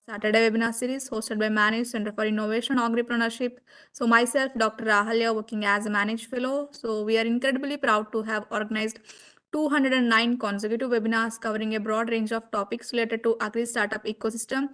Saturday webinar series hosted by Managed Center for Innovation and Agripreneurship. So myself, Dr. Rahalya, working as a Managed Fellow. So we are incredibly proud to have organized 209 consecutive webinars covering a broad range of topics related to agri startup ecosystem,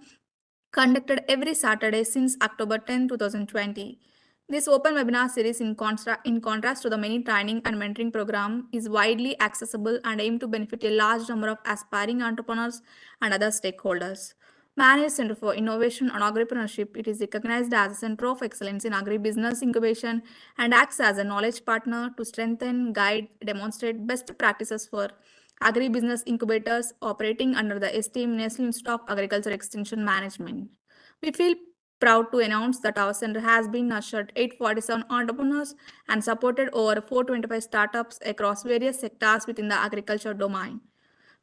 conducted every Saturday since October 10, 2020. This open webinar series, in contrast to the many training and mentoring program, is widely accessible and aim to benefit a large number of aspiring entrepreneurs and other stakeholders. Managed Center for Innovation and Agripreneurship, it is recognized as a center of excellence in agribusiness incubation and acts as a knowledge partner to strengthen, guide, demonstrate best practices for agribusiness incubators operating under the esteemed National Institute of Agriculture Extension Management. We feel proud to announce that our center has been nurtured 847 entrepreneurs and supported over 425 startups across various sectors within the agriculture domain.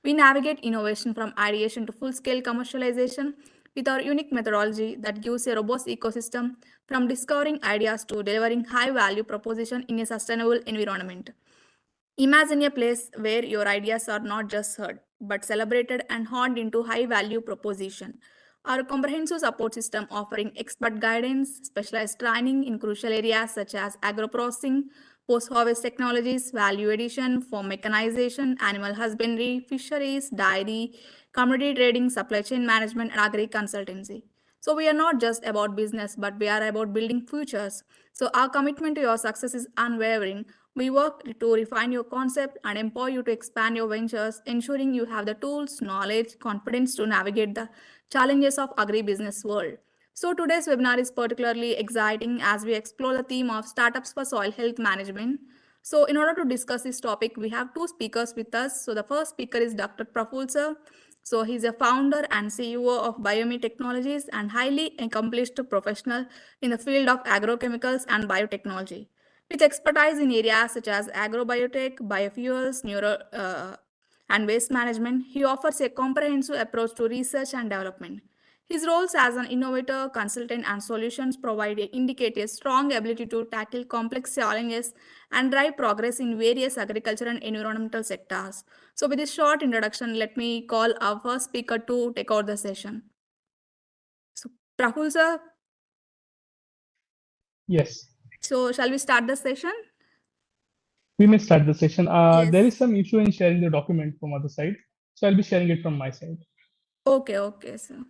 We navigate innovation from ideation to full-scale commercialization with our unique methodology that gives a robust ecosystem from discovering ideas to delivering high-value proposition in a sustainable environment. Imagine a place where your ideas are not just heard, but celebrated and honed into high-value proposition. Our comprehensive support system offering expert guidance, specialized training in crucial areas such as agro-processing, post-harvest technologies, value addition, farm mechanization, animal husbandry, fisheries, dairy, commodity trading, supply chain management, and agri consultancy. So we are not just about business, but we are about building futures. So our commitment to your success is unwavering. We work to refine your concept and empower you to expand your ventures, ensuring you have the tools, knowledge, confidence to navigate the challenges of agribusiness world. So today's webinar is particularly exciting as we explore the theme of startups for soil health management. So in order to discuss this topic, we have two speakers with us. So the first speaker is Dr. Praful sir. So he's a founder and CEO of Biomi Technologies and highly accomplished professional in the field of agrochemicals and biotechnology. With expertise in areas such as agrobiotech, biofuels, and waste management, he offers a comprehensive approach to research and development. His roles as an innovator, consultant, and solutions provider indicate a strong ability to tackle complex challenges and drive progress in various agriculture and environmental sectors. So, with this short introduction, let me call our first speaker to take over the session. So, Praful sir. Yes. So, shall we start the session? We may start the session. Yes. There is some issue in sharing the document from other side, so I'll be sharing it from my side. Okay, sir.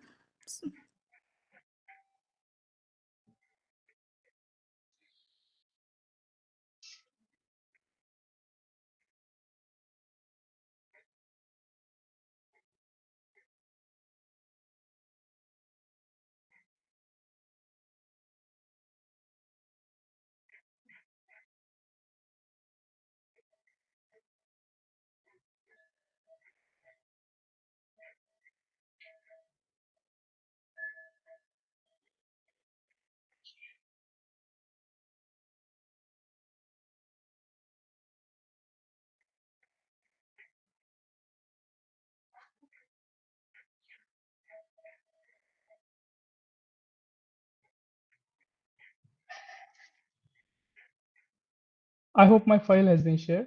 I hope my file has been shared.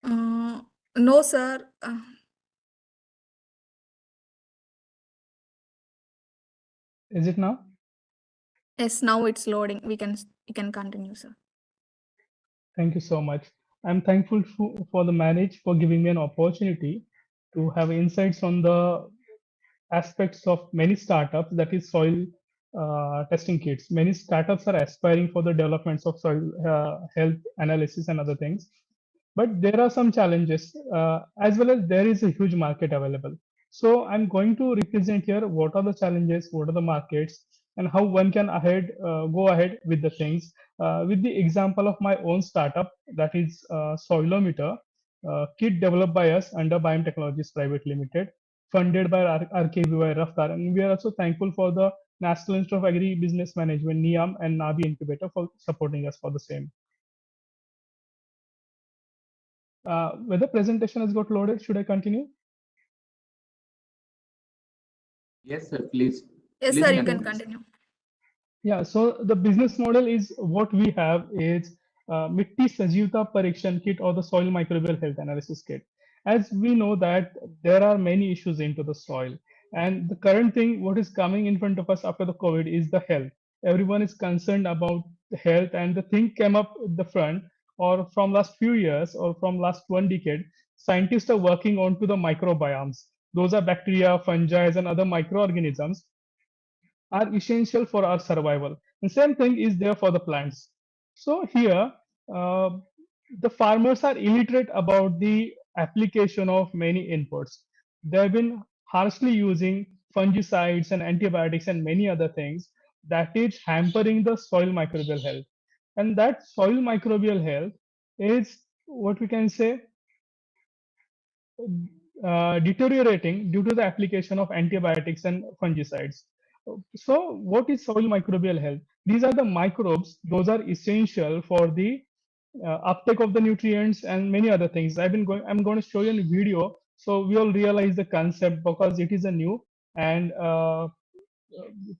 No, sir. Is it now? Yes, now it's loading. You can continue, sir. Thank you so much. I'm thankful for the manage for giving me an opportunity to have insights on the aspects of many startups, that is soil testing kits. Many startups are aspiring for the developments of soil health analysis and other things, but there are some challenges, as well as there is a huge market available. So I'm going to represent here what are the challenges, what are the markets, and how one can go ahead with the things, with the example of my own startup, that is Soilometer, kit developed by us under Biome Technologies Private Limited, funded by RKVY-RAFTAAR, and we are also thankful for the National Institute of Agri-Business Management, NIAM, and NABI Incubator for supporting us for the same. Whether presentation has got loaded, should I continue? Yes, sir, please. Yes, Please sir, you can continue. Yeah, so the business model is what we have is Mitti Sajivta Parikshan Kit or the soil microbial health analysis kit. As we know that there are many issues into the soil, And the current thing, what is coming in front of us after the COVID is the health. Everyone is concerned about the health, and the thing came up at the front, or from last few years, or from last 1 decade, scientists are working on to the microbiomes. Those are bacteria, fungi, and other microorganisms are essential for our survival. The same thing is there for the plants. So here, uh, the farmers are illiterate about the application of many inputs. They've been harshly using fungicides and antibiotics and many other things that is hampering the soil microbial health. And that soil microbial health is what we can say deteriorating due to the application of antibiotics and fungicides. So, what is soil microbial health? These are the microbes; those are essential for the uptake of the nutrients and many other things. I'm going to show you a video, so we all realize the concept because it is a new and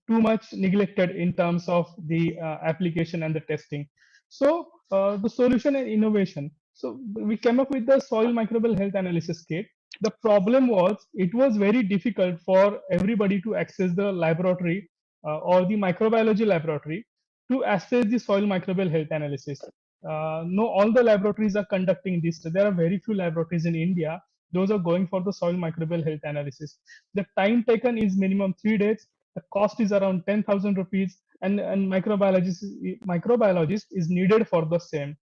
too much neglected in terms of the application and the testing. So the solution and innovation. So we came up with the soil microbial health analysis kit. The problem was it was very difficult for everybody to access the laboratory or the microbiology laboratory to assess the soil microbial health analysis. No, all the laboratories are conducting this. There are very few laboratories in India. Those are going for the soil microbial health analysis. The time taken is minimum 3 days. The cost is around 10,000 rupees, and microbiologist is needed for the same.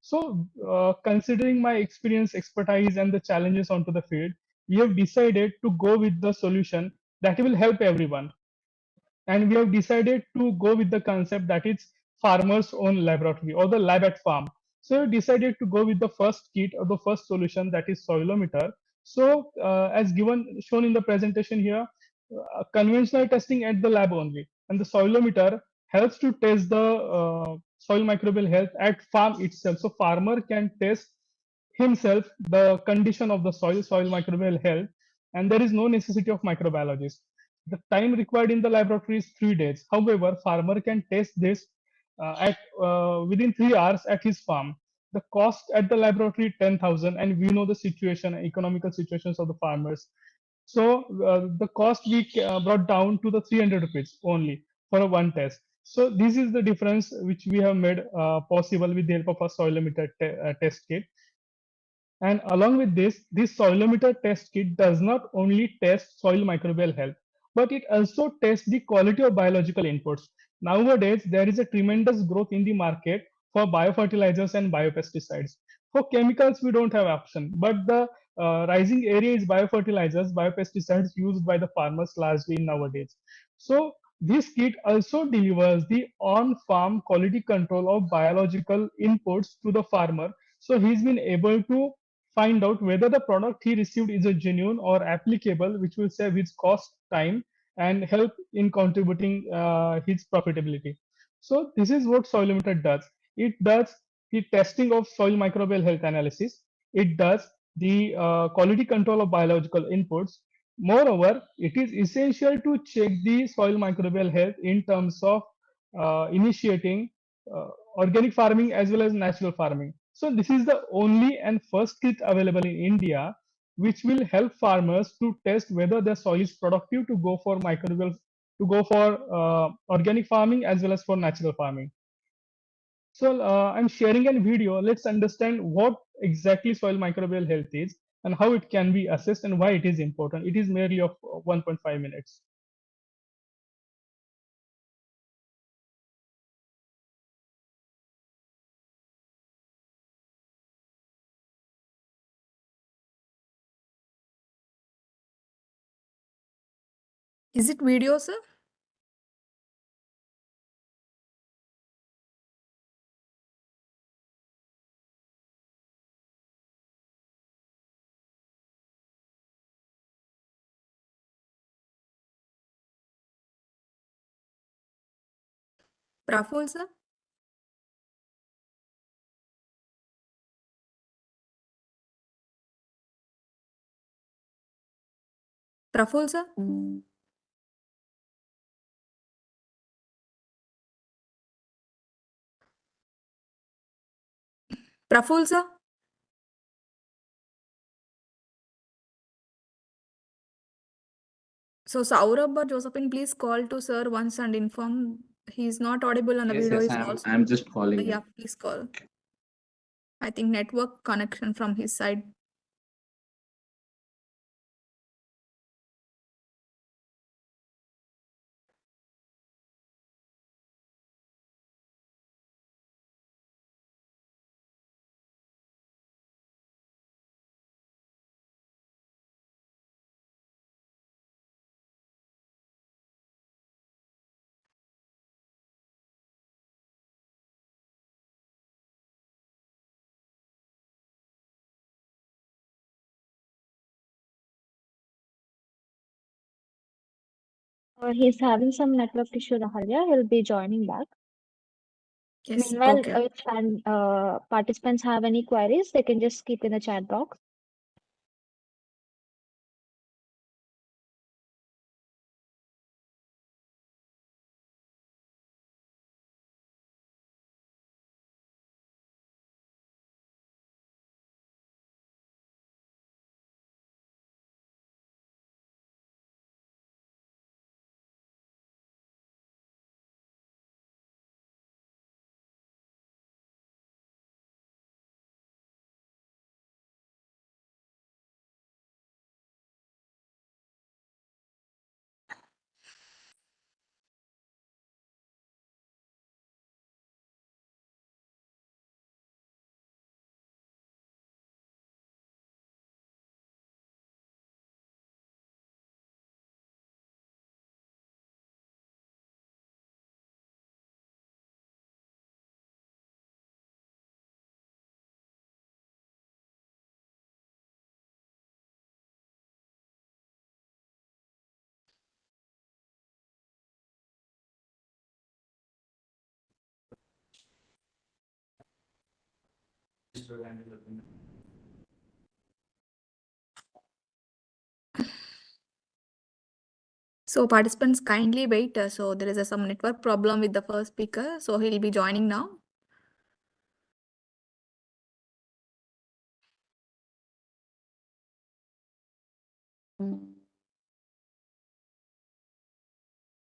So, considering my experience, expertise, and the challenges onto the field, we have decided to go with the solution that will help everyone. And we have decided to go with the concept that is farmers own laboratory or the lab at farm. So we decided to go with the first kit or the first solution, that is soilometer. So as given shown in the presentation here, conventional testing at the lab only, and the soilometer helps to test the soil microbial health at farm itself. So farmer can test himself the condition of the soil microbial health, and there is no necessity of microbiologist. The time required in the laboratory is 3 days. However, farmer can test this at within 3 hours at his farm. The cost at the laboratory 10,000, and we know the situation, economical situations of the farmers. So the cost we brought down to the 300 rupees only for a one test. So this is the difference which we have made possible with the help of a soilometer test kit. And along with this soilometer test kit does not only test soil microbial health, but it also tests the quality of biological inputs. Nowadays, there is a tremendous growth in the market for biofertilizers and biopesticides. For chemicals, we don't have option, but the rising area is biofertilizers, biopesticides used by the farmers largely nowadays. So this kit also delivers the on-farm quality control of biological inputs to the farmer. So he's been able to find out whether the product he received is a genuine or applicable, which will save his cost, time, and help in contributing his profitability. So this is what Soilometer does. It does the testing of soil microbial health analysis. It does the quality control of biological inputs. Moreover, it is essential to check the soil microbial health in terms of initiating organic farming as well as natural farming. So this is the only and first kit available in India which will help farmers to test whether their soil is productive to go for microbial, to go for organic farming as well as for natural farming. So I'm sharing a video. Let's understand what exactly soil microbial health is and how it can be assessed and why it is important. It is merely of 1.5 minutes. Is it video, sir? Praful, sir? Praful, sir? Praful, sir? So Saurabh or Josephine, please call to sir once and inform he's not audible and the Yes, video yes, is I'm also. I'm just calling Yeah, him. please call. I think network connection from his side. He's having some network issue, Rahalya. He'll be joining back. Yes, Meanwhile, okay. if participants have any queries, they can just keep in the chat box. So participants kindly wait. So there is some network problem with the first speaker. So he'll be joining now.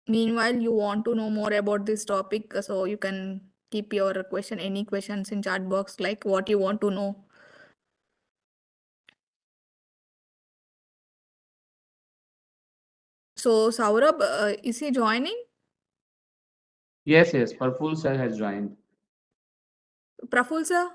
Meanwhile, you want to know more about this topic, so you can keep your question, any questions in chat box, like what you want to know. So Saurabh, is he joining? Yes, yes, Parful sir has joined. Praful sir?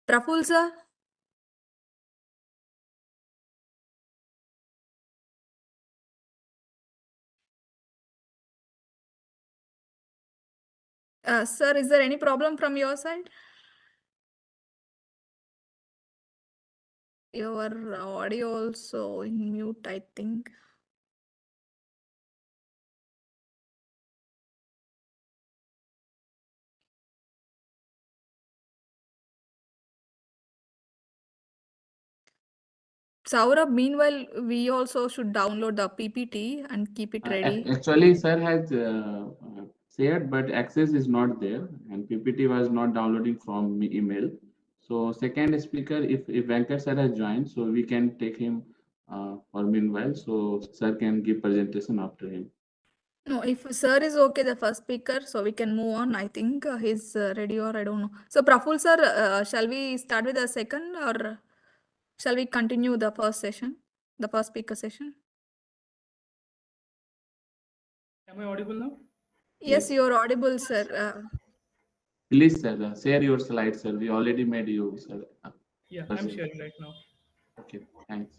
Praful sir? Sir, is there any problem from your side? Your audio also in mute, I think. Saurabh, meanwhile, we also should download the PPT and keep it ready. Actually, sir has shared, but access is not there, and PPT was not downloading from email. So second speaker, if Venkat sir has joined, so we can take him for meanwhile. So sir can give presentation after him. No, if sir is okay, the first speaker, so we can move on. I think he's ready, or I don't know. So Praful sir, shall we start with the second, or shall we continue the first session, the first speaker session? Am I audible now? Yes, Yes. you're audible, sir. Please, sir, share your slides, sir. We already made you, sir. Yeah, I'm present. sharing right now. Okay, thanks.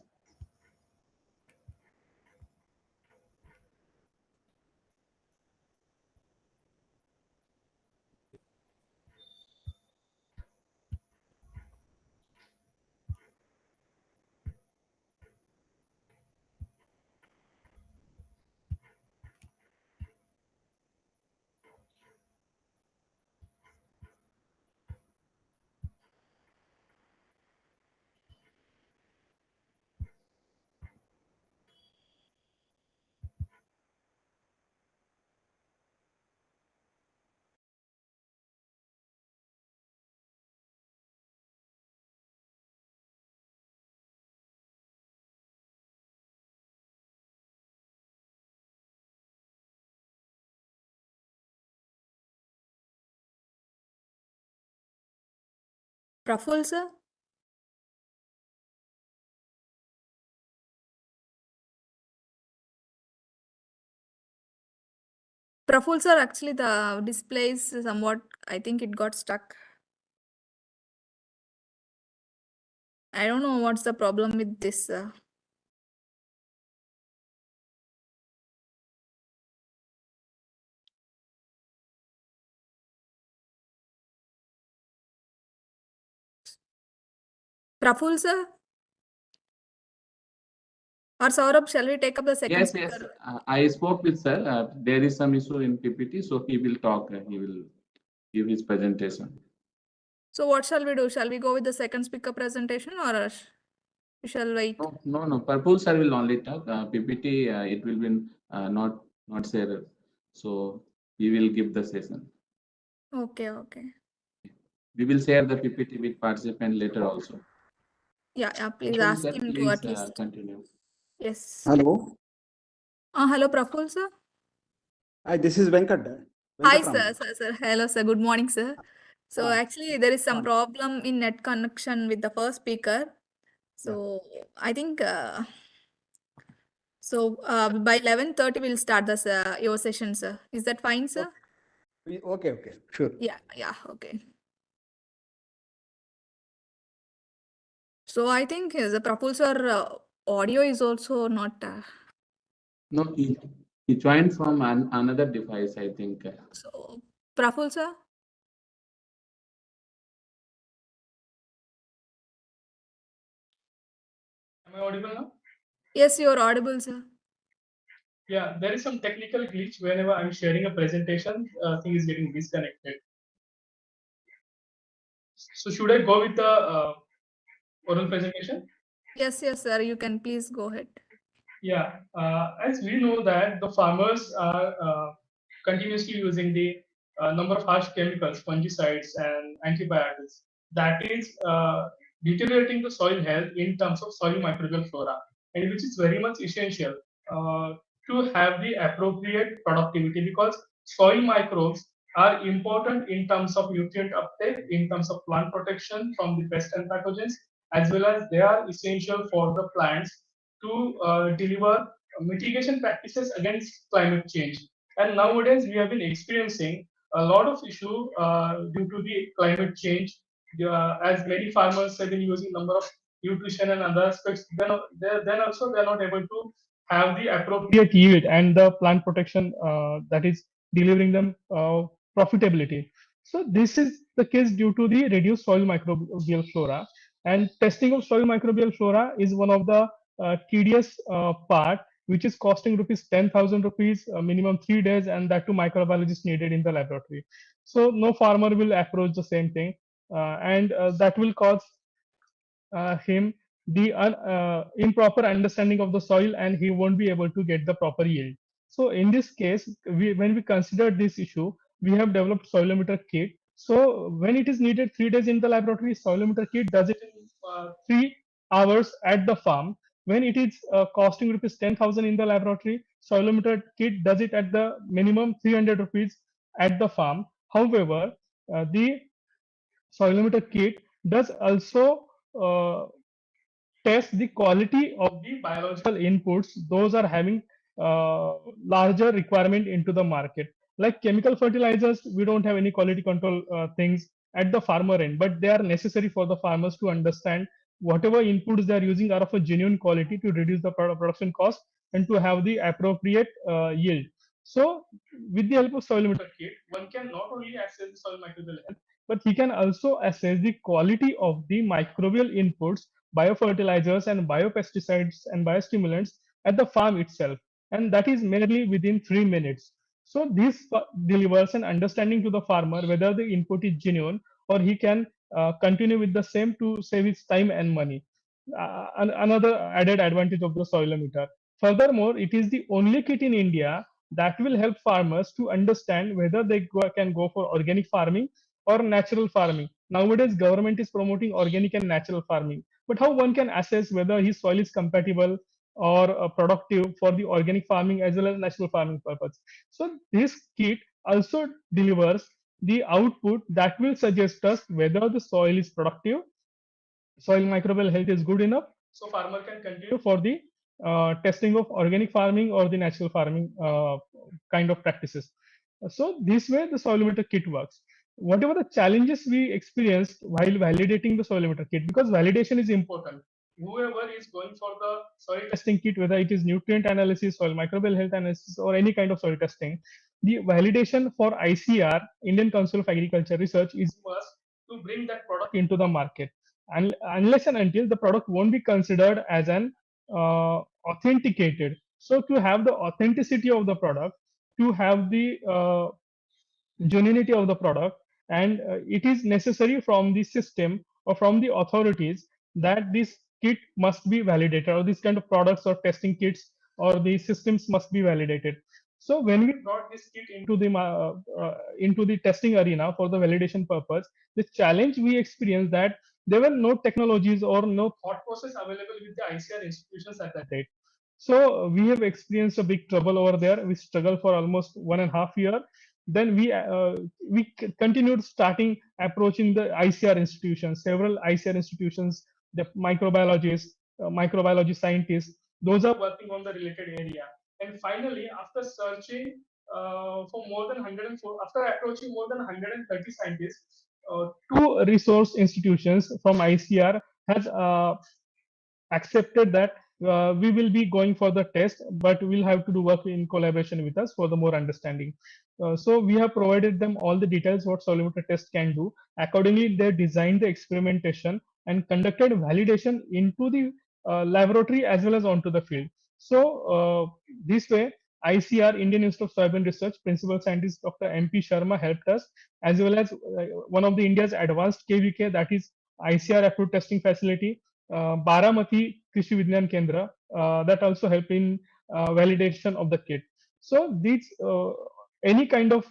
Praful, sir? Praful, sir, actually the display is somewhat, I think it got stuck. I don't know what's the problem with this. Praful, sir? Or Saurabh, shall we take up the second Yes, speaker? yes. I spoke with sir. There is some issue in PPT, so he will talk. He will give his presentation. So what shall we do? Shall we go with the second speaker presentation or we shall wait? No. Purple sir will only talk. PPT, it will be not shared. So he will give the session. Okay. We will share the PPT with participant later also. Yeah, please Purple ask sir, him to please at least. continue. Yes. Hello. Hello, Praful, sir. Hi, this is Venkat. Hi, Venkatraman. sir. Hello, sir. Good morning, sir. So actually, there is some Morning. problem in net connection with the first speaker. So I think by 11:30 we'll start this your session, sir. Is that fine, sir? Okay, sure. Yeah, okay. So I think the Praful sir audio is also not. No, he joined from another device, I think. So Praful sir. Am I audible now? Yes, you are audible, sir. Yeah, there is some technical glitch whenever I'm sharing a presentation, thing is getting disconnected. So should I go with the oral presentation? Yes, sir. You can please go ahead. Yeah, as we know that the farmers are continuously using the number of harsh chemicals, fungicides, and antibiotics. That is deteriorating the soil health in terms of soil microbial flora, and which is very much essential uh, to have the appropriate productivity, because soil microbes are important in terms of nutrient uptake, in terms of plant protection from the pests and pathogens, as well as they are essential for the plants to deliver mitigation practices against climate change. And nowadays, we have been experiencing a lot of issue due to the climate change. As many farmers have been using number of nutrition and other aspects, then also they are not able to have the appropriate yield and the plant protection that is delivering them profitability. So this is the case due to the reduced soil microbial flora. And testing of soil microbial flora is one of the tedious part, which is costing rupees 10,000 rupees, minimum 3 days, and that to microbiologist needed in the laboratory. So no farmer will approach the same thing, and that will cause him the improper understanding of the soil, and he won't be able to get the proper yield. So in this case, when we consider this issue, we have developed soilometer kit. So when it is needed 3 days in the laboratory, soilometer kit does it in 3 hours at the farm. When it is costing rupees 10,000 in the laboratory, soilometer kit does it at the minimum 300 rupees at the farm. However, the soilometer kit does also uh, test the quality of the biological inputs. Those are having larger requirement into the market. Like chemical fertilizers, we don't have any quality control things at the farmer end, but they are necessary for the farmers to understand whatever inputs they are using are of a genuine quality to reduce the production cost and to have the appropriate yield. So with the help of soilometer kit, one can not only assess the soil microbial health, but he can also assess the quality of the microbial inputs, biofertilizers and biopesticides and biostimulants at the farm itself, and that is merely within 3 minutes. So this delivers an understanding to the farmer whether the input is genuine, or he can continue with the same to save his time and money. Another added advantage of the soilometer. Furthermore, it is the only kit in India that will help farmers to understand whether they can go for organic farming or natural farming. Nowadays, government is promoting organic and natural farming, but how one can assess whether his soil is compatible or productive for the organic farming as well as natural farming purpose? So this kit also delivers the output that will suggest us whether the soil is productive, soil microbial health is good enough, so farmer can continue for the testing of organic farming or the natural farming kind of practices. So this way the soilometer kit works. Whatever the challenges we experienced while validating the soilometer kit, because validation is important. Whoever is going for the soil testing kit, whether it is nutrient analysis, soil microbial health analysis, or any kind of soil testing, the validation for ICR, Indian Council of Agriculture Research, is must to bring that product into the market. And unless and until the product won't be considered as an authenticated. So to have the authenticity of the product, to have the genuinity of the product, and it is necessary from the system or from the authorities that this kit must be validated, or this kind of products or testing kits or the systems must be validated. So when we brought this kit into the testing arena for the validation purpose, the challenge we experienced that there were no technologies or no thought process available with the ICR institutions at that date. So we have experienced a big trouble over there. We struggled for almost 1.5 years. Then we continued starting approaching the ICR institutions, several ICR institutions, the microbiologists, microbiology scientists, those are working on the related area. And finally, after searching for more than 104, after approaching more than 130 scientists, two resource institutions from ICR has accepted that we will be going for the test, but we'll have to do work in collaboration with us for the more understanding. So we have provided them all the details what soilometer test can do. Accordingly, they designed the experimentation and conducted validation into the laboratory as well as onto the field. So this way, ICR, Indian Institute of Soybean Research, principal scientist Dr. MP Sharma helped us, as well as one of the India's advanced KVK, that is ICR approved testing facility, Baramati Krishi Vigyan Kendra, that also help in validation of the kit. So these any kind of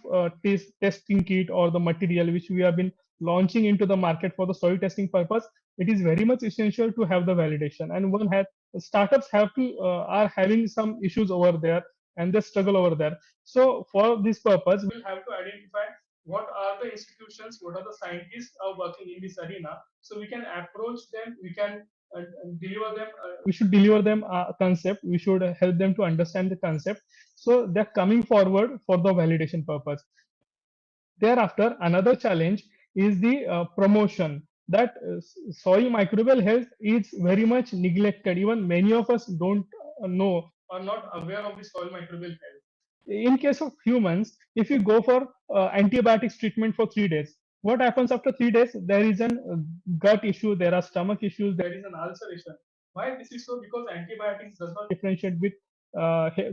testing kit or the material which we have been launching into the market for the soil testing purpose, it is very much essential to have the validation. And one has startups have to are having some issues over there and they struggle over there. So for this purpose, we'll have to identify what are the institutions, what are the scientists are working in this arena, so we can approach them, we can deliver them, we should deliver them a concept, we should help them to understand the concept, so they're coming forward for the validation purpose. Thereafter, another challenge is the promotion, that soil microbial health is very much neglected. Even many of us don't know or not aware of the soil microbial health. In case of humans, if you go for antibiotics treatment for 3 days, what happens after 3 days? There is a gut issue, there are stomach issues, there is an ulceration. Why this is so? Because antibiotics does not differentiate with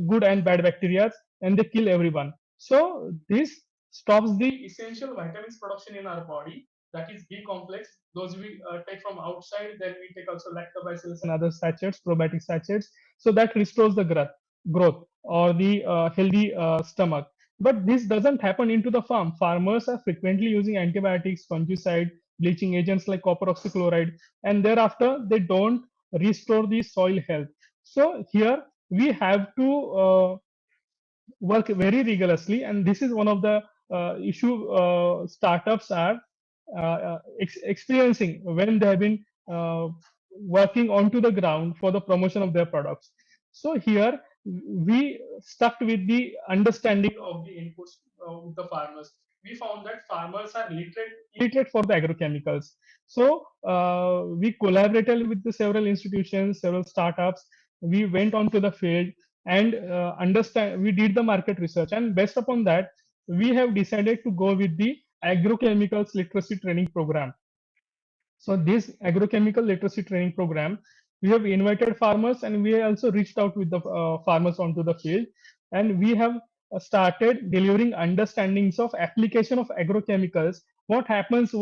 good and bad bacteria, and they kill everyone. So this stops the essential vitamins production in our body, that is B complex. Those we take from outside, then we take also lactobacillus and other sachets, probiotic sachets, so that restores the growth or the healthy stomach. But this doesn't happen into the farm. Farmers are frequently using antibiotics, fungicide, bleaching agents like copper oxychloride, and thereafter they don't restore the soil health. So here we have to work very rigorously, and this is one of the issue startups are experiencing when they have been working onto the ground for the promotion of their products. So here we stuck with the understanding of the inputs of the farmers. We found that farmers are illiterate for the agrochemicals. So we collaborated with the several institutions, several startups. We went onto the field and we did the market research, and based upon that, we have decided to go with the agrochemicals literacy training program. So this agrochemical literacy training program, we have invited farmers and we also reached out with the farmers onto the field, and we have started delivering understandings of application of agrochemicals. What happens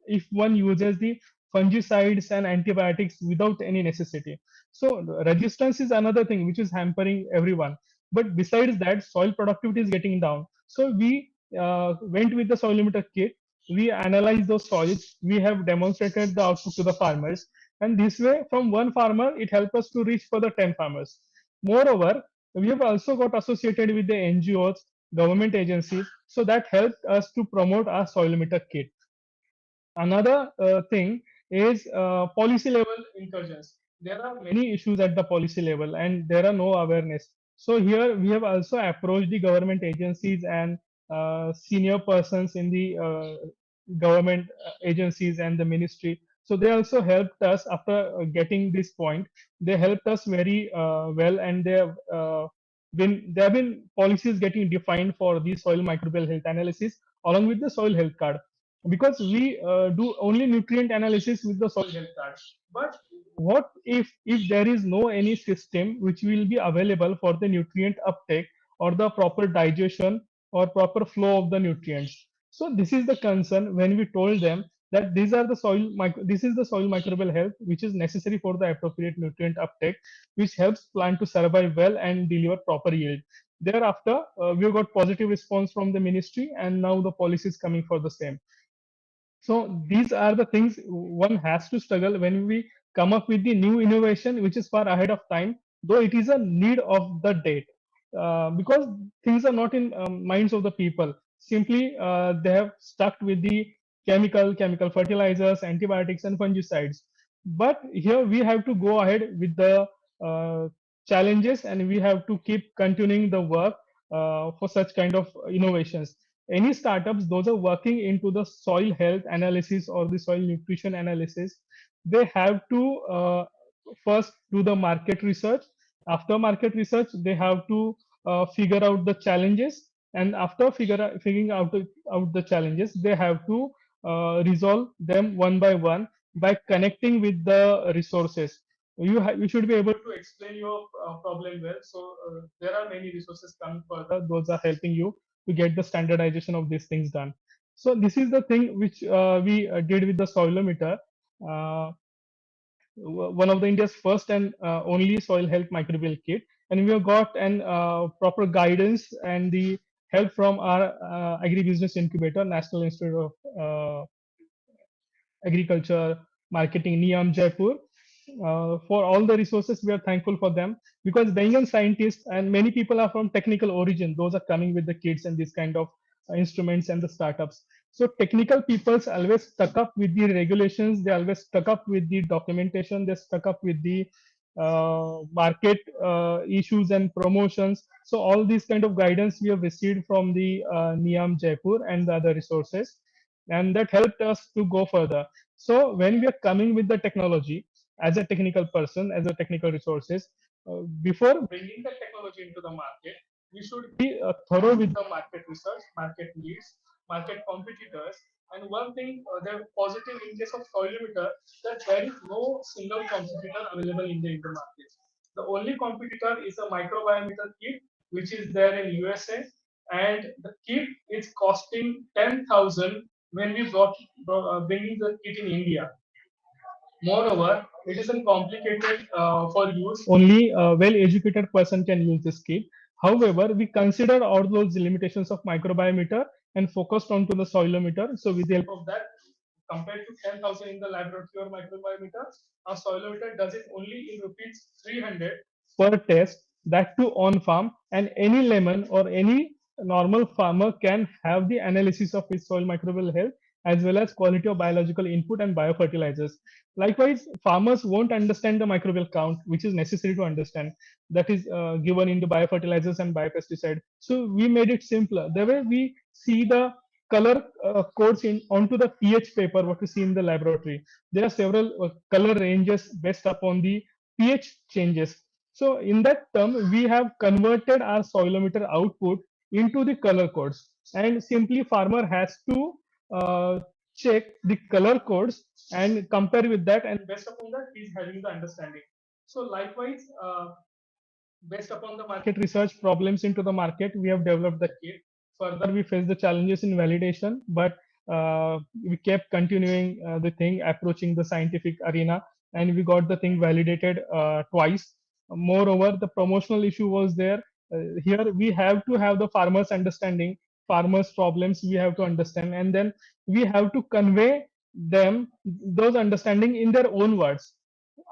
if one uses the fungicides and antibiotics without any necessity? So resistance is another thing which is hampering everyone. But besides that, soil productivity is getting down. So we went with the soilometer kit. We analyzed those soils. We have demonstrated the output to the farmers, and this way, from one farmer, it helped us to reach for the 10 farmers. Moreover, we have also got associated with the NGOs, government agencies. So that helped us to promote our soil meter kit. Another thing is policy level incursions. There are many issues at the policy level and there are no awareness. So here we have also approached the government agencies and senior persons in the government agencies and the ministry. So they also helped us after getting this point. They helped us very well, and there have been policies getting defined for the soil microbial health analysis along with the soil health card, because we do only nutrient analysis with the soil health card. But what if there is no any system which will be available for the nutrient uptake or the proper digestion or proper flow of the nutrients? So this is the concern when we told them that this is the soil microbial health which is necessary for the appropriate nutrient uptake, which helps plant to survive well and deliver proper yield. Thereafter, we got positive response from the ministry, and now the policy is coming for the same. So these are the things one has to struggle when we come up with the new innovation which is far ahead of time, though it is a need of the date, because things are not in minds of the people. Simply they have stuck with the chemical fertilizers, antibiotics and fungicides. But here we have to go ahead with the uh, challenges, and we have to keep continuing the work for such kind of innovations. Any startups those are working into the soil health analysis or the soil nutrition analysis, they have to first do the market research. After market research, they have to figure out the challenges, and after figuring out the challenges, they have to resolve them one by one by connecting with the resources. You should be able to explain your problem well. So there are many resources coming further. Those are helping you to get the standardization of these things done. So this is the thing which we did with the soilometer, uh, one of the India's first and only soil health microbial kit, and we have got an proper guidance and the help from our Agribusiness Incubator, National Institute of Agriculture Marketing, Niam Jaipur. For all the resources, we are thankful for them, because being a scientist and many people are from technical origin, those are coming with the kids and this kind of instruments and the startups. So technical people's always stuck up with the regulations, they always stuck up with the documentation, they stuck up with the market issues and promotions. So all these kind of guidance we have received from the Niam Jaipur and the other resources, and that helped us to go further. So when we are coming with the technology, as a technical person, as a technical resources, before bringing the technology into the market, we should be thorough with the market research, market needs, market competitors. And one thing, the positive in case of soilometer, that there is no single competitor available in the market. The only competitor is a microbiometer kit, which is there in USA, and the kit is costing 10,000 when we bringing the kit in India. Moreover, it isn't complicated for use. Only a well-educated person can use this kit. However, we consider all those limitations of microbiometer and focused onto the soilometer. So with the help of that, compared to 10,000 in the laboratory or microbiometer, our soilometer does it only in rupees 300 per test, that too on farm, and any layman or any normal farmer can have the analysis of his soil microbial health as well as quality of biological input and biofertilizers. Likewise, farmers won't understand the microbial count, which is necessary to understand, that is given in the biofertilizers and biopesticide. So we made it simpler. The way we see the color codes in onto the pH paper, what we see in the laboratory, there are several color ranges based upon the pH changes. So in that term, we have converted our soilometer output into the color codes, and simply farmer has to uh, check the color codes and compare with that, and based upon that he's having the understanding. So likewise, based upon the market research problems into the market, we have developed the kit. Further, we faced the challenges in validation, but we kept continuing the thing, approaching the scientific arena, and we got the thing validated twice. Moreover, the promotional issue was there. Here, we have to have the farmers' understanding, farmers' problems we have to understand, and then we have to convey them those understanding in their own words.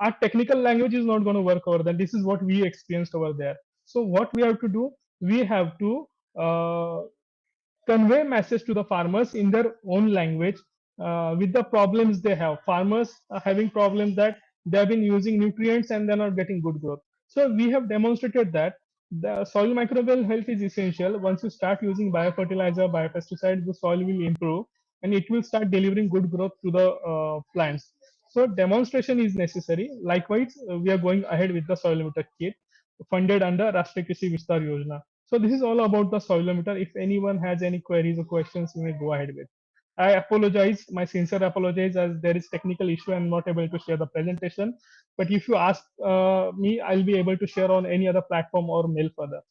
Our technical language is not going to work over there. This is what we experienced over there. So what we have to do, we have to convey message to the farmers in their own language with the problems they have. Farmers are having problems that they have been using nutrients and they're not getting good growth. So we have demonstrated that the soil microbial health is essential. Once you start using biofertilizer, biopesticide, the soil will improve and it will start delivering good growth to the plants. So demonstration is necessary. Likewise, we are going ahead with the soilometer kit funded under Rashtriya Krishi Vistar Yojana. So this is all about the soilometer. If anyone has any queries or questions, you may go ahead with. I apologize, my sincere apologies, as there is technical issue. I'm not able to share the presentation. But if you ask me, I'll be able to share on any other platform or mail further.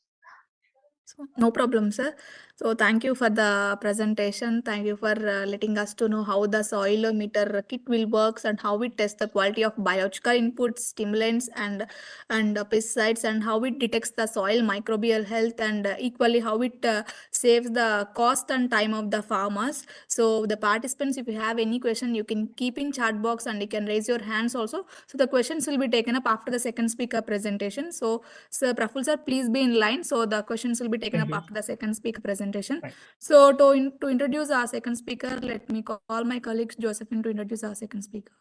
So, no problem, sir. So thank you for the presentation. Thank you for letting us to know how the soil meter kit will works and how it tests the quality of biological inputs, stimulants, and pesticides, and how it detects the soil microbial health, and equally how it saves the cost and time of the farmers. So the participants, if you have any question, you can keep in chat box and you can raise your hands also. So the questions will be taken up after the second speaker presentation. So Sir Praful sir, please be in line. So the questions will be taken Thank up you. after the second speaker presentation. Thank So to introduce our second speaker, let me call my colleague Josephine to introduce our second speaker.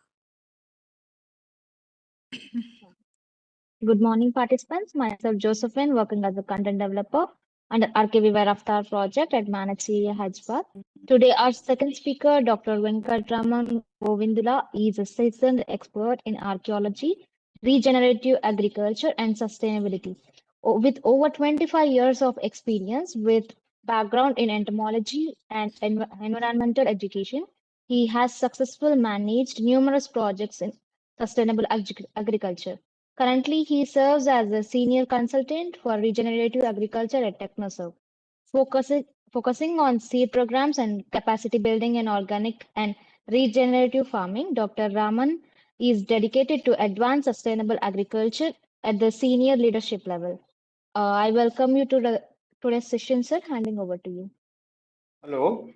Good morning, participants. Myself, Josephine, working as a content developer under RKVY-RAFTAAR project at Manatee, Hyderabad. Today, our second speaker, Dr. Venkatraman Govindula, is a seasoned expert in archaeology, regenerative agriculture, and sustainability. With over 25 years of experience with background in entomology and environmental education, he has successfully managed numerous projects in sustainable agriculture. Currently, he serves as a senior consultant for regenerative agriculture at TechnoServe, focusing on seed programs and capacity building in organic and regenerative farming. Dr. Raman is dedicated to advanced sustainable agriculture at the senior leadership level. I welcome you to today's session, sir. Handing over to you. Hello.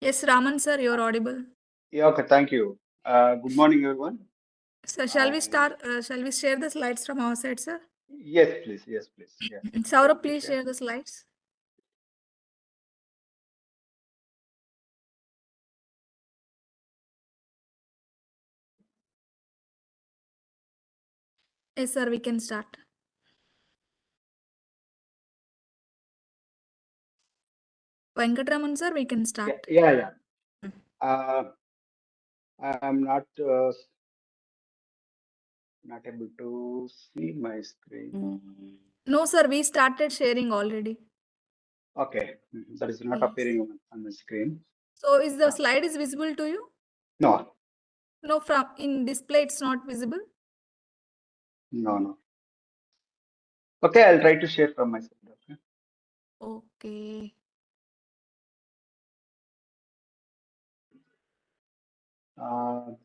Yes, Raman sir, you're audible. Yeah, okay, thank you. Good morning, everyone. So shall we And start? Shall we share the slides from our side, sir? yes, please. Yes, please. Yeah. Saurabh, please share the slides. Yes, sir, we can start. Venkatraman sir, we can start. Yeah. I'm not able to see my screen. No, sir, we started sharing already. Okay, that is not Yes. appearing on the screen. So is the slide is visible to you? No, No, from in display it's not visible. no. Okay, I'll try to share from my side. Okay. Okay.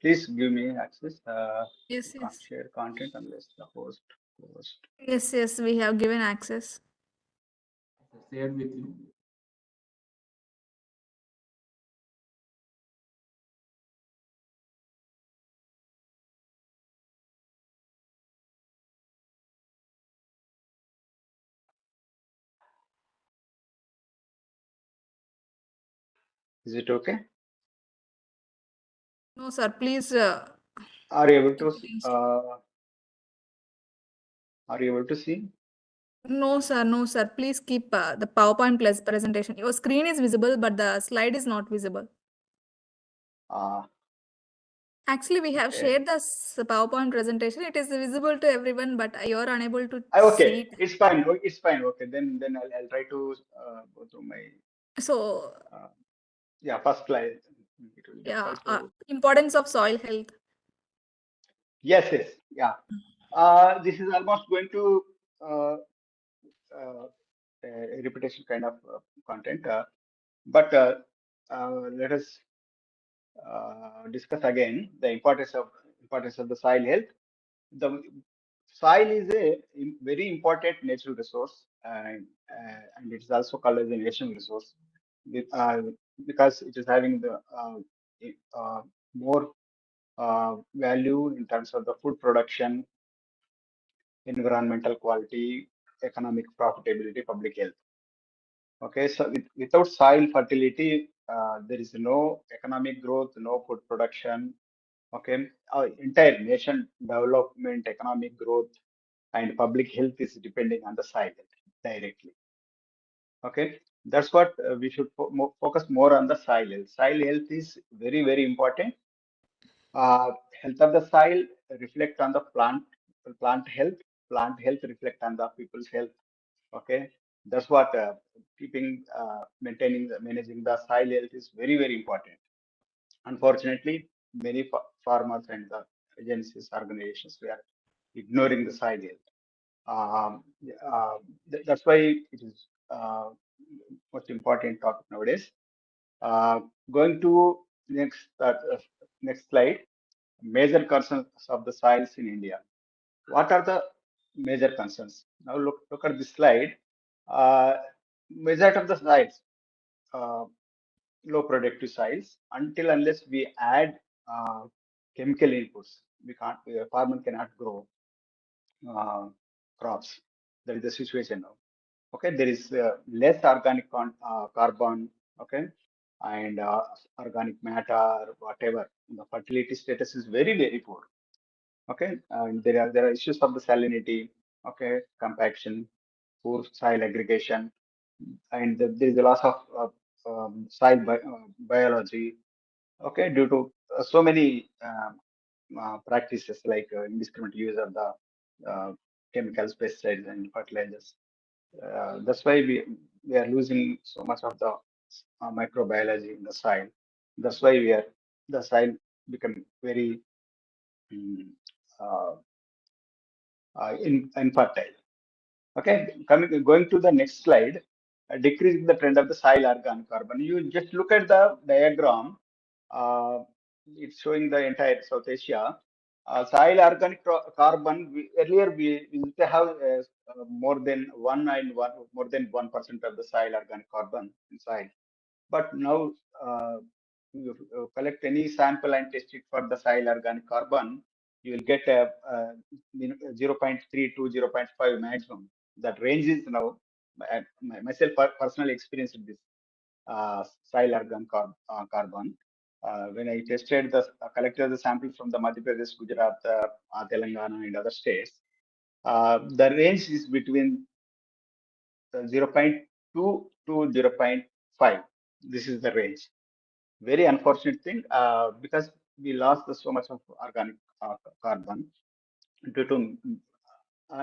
Please give me access. Yes, Can't yes. share content unless the host. Yes, we have given access. Shared with you. Is it okay? No, sir, please. Are you able to? Are you able to see? No, sir. Please keep the PowerPoint plus presentation. Your screen is visible, but the slide is not visible. Actually, we have shared this PowerPoint presentation. It is visible to everyone, but you are unable to Okay, see it. it's fine. It's fine. Okay, then I'll try to go through my. So. Yeah, first slide. It will Yeah, to... importance of soil health. Yes. Yeah. This is almost going to a repetition kind of content, but let us discuss again the importance of the soil health. The soil is a very important natural resource, and it is also called as a national resource because it is having the more value in terms of the food production, environmental quality, economic profitability, public health. Okay, so without soil fertility, there is no economic growth, no food production. Okay, our entire nation development, economic growth, and public health is depending on the soil directly. Okay, that's what we should focus more on the soil health. Soil health is very, very important. Health of the soil reflect on the plant health. Plant health reflect on the people's health. Okay, that's what maintaining, managing the soil health is very, very important. Unfortunately, many farmers and the agencies, organizations, we are ignoring the soil health. That's why it is most important topic nowadays. Going to next slide. Major concerns of the soils in India. What are the major concerns? Now look at this slide. Majority of the soils, uh, low productive soils. Until unless we add chemical inputs, we can't. Farmer cannot grow crops. That is the situation now. Okay, there is less organic carbon. Okay, and organic matter, whatever. The fertility status is very, very poor. Okay, and there are issues of the salinity. Okay, compaction, poor soil aggregation, and there is a loss of soil biology. Okay, due to so many practices like indiscriminate use of the chemicals, pesticides, and fertilizers. That's why we are losing so much of the microbiology in the soil. That's why the soil become very mm, uh, infertile. Okay, going to the next slide. Decreasing the trend of the soil organic carbon. You just look at the diagram. Uh, it's showing the entire South Asia. Soil organic carbon. Earlier we used to have more than 1% of the soil organic carbon in soil. But now you collect any sample and test it for the soil organic carbon, you will get a 0.3 to 0.5 maximum. That range is now, myself personally experienced this soil organic carbon. When I tested collected the samples from the Madhya Pradesh, Gujarat, Telangana, and other states, the range is between 0.2 to 0.5. This is the range. Very unfortunate thing because we lost so much of organic carbon due to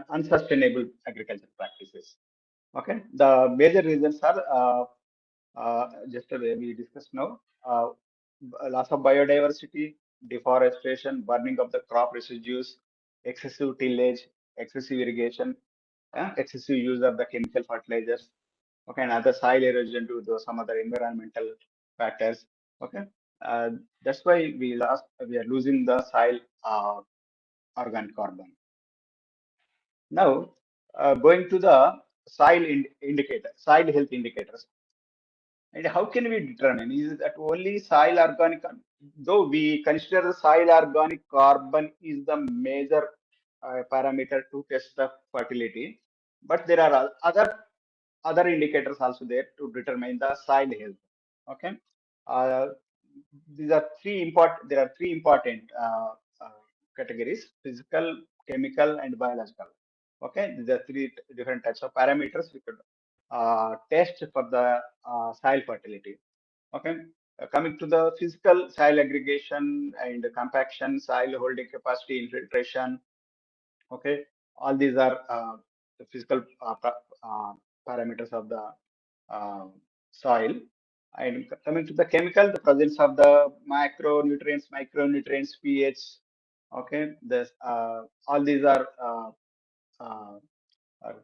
unsustainable agriculture practices. Okay, the major reasons are just we discussed now: loss of biodiversity, deforestation, burning of the crop residues, excessive tillage, excessive irrigation, excessive use of the chemical fertilizers. Okay, and other soil erosion due to some other environmental factors. Okay, that's why we are losing the soil organic carbon. Now, going to the soil health indicators. And how can we determine? Is that only soil organic? Though we consider the soil organic carbon is the major parameter to test the fertility, but there are other indicators also there to determine the soil health. Okay, uh, these are three important. There are three important categories: physical, chemical, and biological. Okay, these are three different types of parameters we could test for the soil fertility. Okay, coming to the physical, soil aggregation and compaction, soil holding capacity, infiltration. Okay, all these are the physical parameters of the soil. And coming to the chemical, the presence of the micronutrients, pH. Okay, this all these are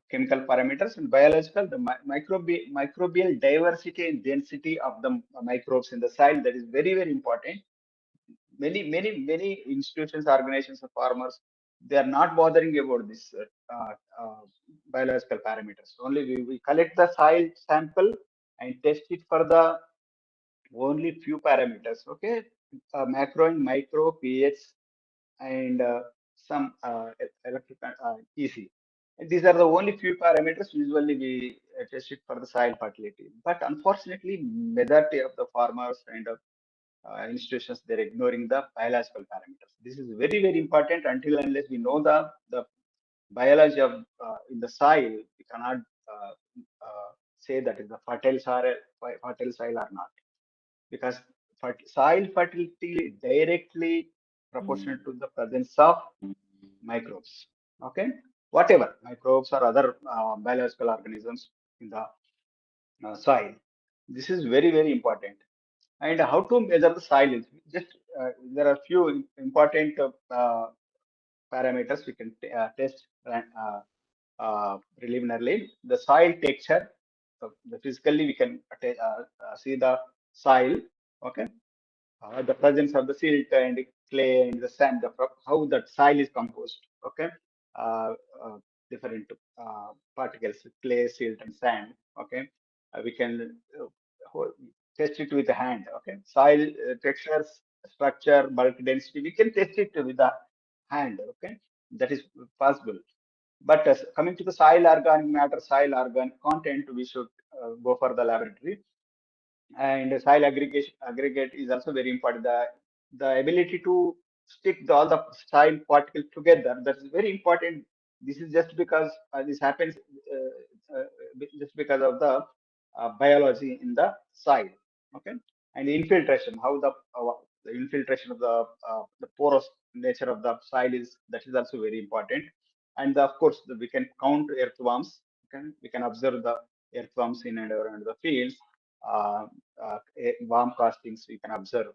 chemical parameters. And biological, the microbial diversity and density of the microbes in the soil, that is very, very important. Many institutions, organizations, and farmers, they are not bothering about this biological parameters. Only we collect the soil sample and test it for the only few parameters. Okay, macro and micro, pH, and some electrical EC. And these are the only few parameters usually we test it for the soil fertility. But unfortunately, majority of the farmers and institutions, they're ignoring the biological parameters. This is very, very important. Until unless we know the biology of in the soil, we cannot say that is the fertile soil or not, because soil fertility directly proportional to the presence of microbes. Okay, whatever microbes or other biological organisms in the soil. This is very, very important. And how to measure the soil health? Just there are few important parameters we can test preliminarily. The soil texture. So physically we can see the soil. Okay, the presence of the silt and clay and the sand, how that soil is composed. Okay, uh, different particles, clay, silt, and sand. Okay, we can test it with the hand. Okay, soil textures, structure, bulk density, we can test it with the hand. Okay, that is possible. But coming to the soil organic matter, soil organic content, we should go for the laboratory. And soil aggregate is also very important. The ability to stick all the soil particles together, that is very important. This is just because this happens just because of the biology in the soil. Okay, and infiltration, how the infiltration of the porous nature of the soil is, that is also very important. And of course we can count earthworms. Okay, we can observe the earthworms in and around the fields. uh, Warm castings we can observe.